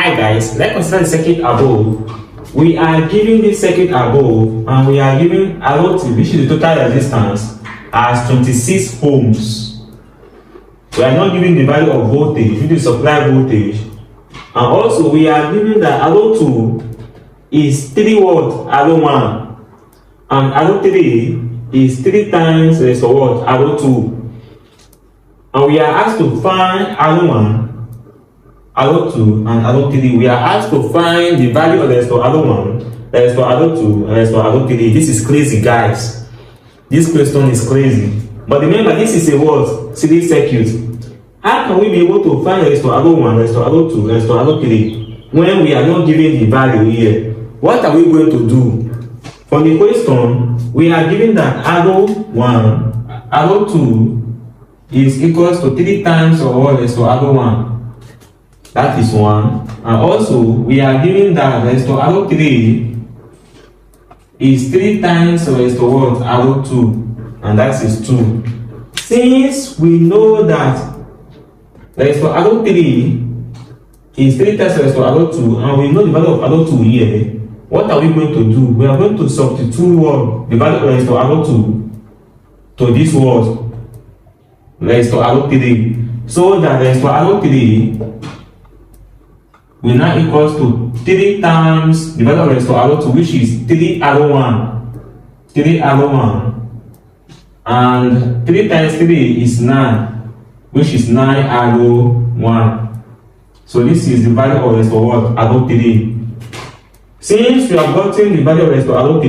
Hi guys, let's consider the circuit above. We are giving this circuit above and we are giving ROT, which is the total resistance, as 26 ohms. We are not giving the value of voltage, which is supply voltage. And also we are giving that RO2 is 3 watt RO1 and RO3 is 3 times what RO2. And we are asked to find RO1, RO2 and RO3. We are asked to find the value of resistor RO1, resistor RO2 and resistor RO3. This is crazy, guys. This question is crazy. But remember, this is a what? Series circuit. How can we be able to find resistor RO1, resistor RO2, resistor RO3 when we are not given the value here? What are we going to do? For the question, we are given that RO1, RO2 is equals to 3 times of what resistor RO1. That is 1. And also, we are given that resistor RO3 is 3 times of resistor what? RO2. And that is 2. Since we know that resistor RO3 is 3 times of resistor RO2 and we know the value of RO2 here, what are we going to do? We are going to substitute what? The value of resistor RO2 to this what? Resistor RO3. So that resistor RO3 will now equals to 3 times the value of resistor RO2, which is 3 RO1. 3 RO1. And 3 times 3 is 9, which is 9 RO1. So this is the value of resistor what? RO3. Since we have gotten the value of resistor RO3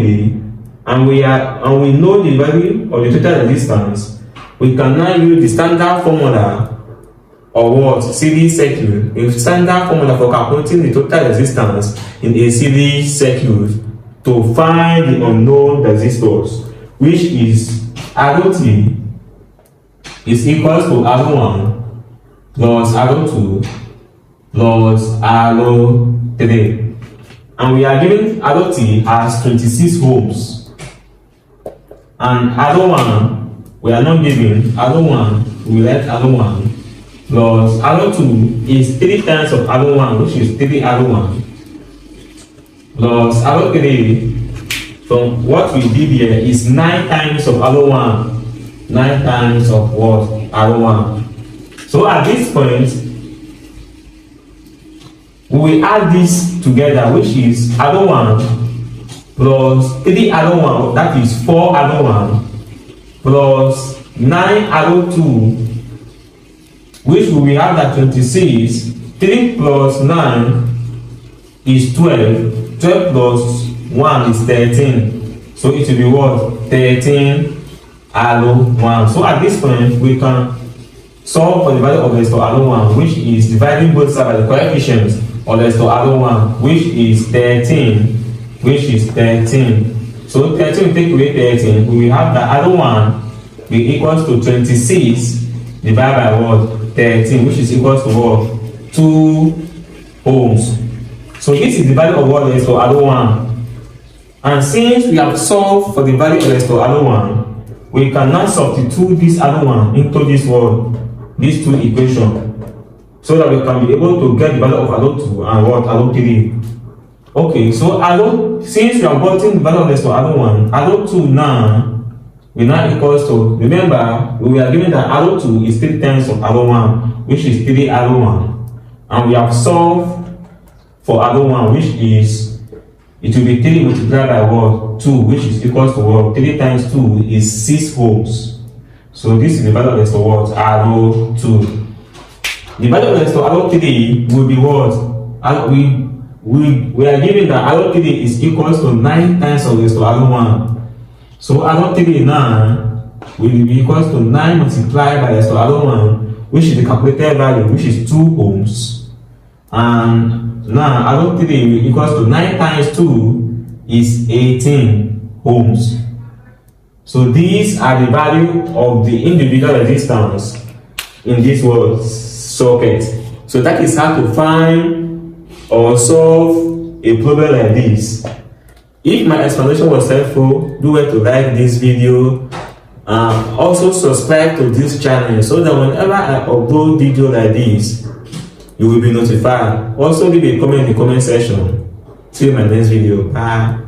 and we know the value of the total resistance, we can now use the standard formula or what? Series circuit. A standard formula for calculating the total resistance in a series circuit to find the unknown resistors, which is ROT is equals to RO1 plus RO2 plus RO3. And we are giving ROT as 26 ohms. And RO1, we are not giving RO1, we let RO1 plus RO2 is 3 times of RO1, which is 3 RO1 plus RO3 from what we did here is 9 times of RO1, 9 times of what? RO1. So at this point, we will add this together, which is RO1 plus 3 RO1, that is 4 RO1 plus 9 RO2, which we will have that 26. 3 plus 9 is 12. 12 plus 1 is 13. So it will be what? 13 RO1. So at this point, we can solve for the value of resistor RO1, which is dividing both sides by the coefficients of resistor RO1, which is 13. Which is 13. So 13 will take away 13. We will have that RO1 will equals to 26 divided by what? 13, which is equals to what? 2 ohms. So this is the value of what? Resistor RO1. And since we have solved for the value of resistor RO1, we can now substitute this RO1 into this word, these two equations, so that we can be able to get the value of RO2 and what? RO3. Okay, so since we have gotten the value of resistor RO1, RO2 now will now equals to, remember, we are given that RO2 is 3 times of RO1, which is 3 RO1. And we have solved for RO1, which is, it will be 3 multiplied by what? 2, which is equals to what? 3 times 2 is 6 ohms. So this is the value of resistor what? RO2. The value of resistor RO3 will be what? We are given that RO3 is equals to 9 times of resistor RO1. So RO3 now will be equals to 9 multiplied by resistor RO1, which is the calculated value, which is 2 ohms. And now RO3 will equals to 9 times 2 is 18 ohms. So these are the value of the individual resistance in this world circuit. So that is how to find or solve a problem like this. If my explanation was helpful, do well to like this video Also subscribe to this channel so that whenever I upload video like this, you will be notified. Also leave a comment in the comment section. See you in my next video. Bye.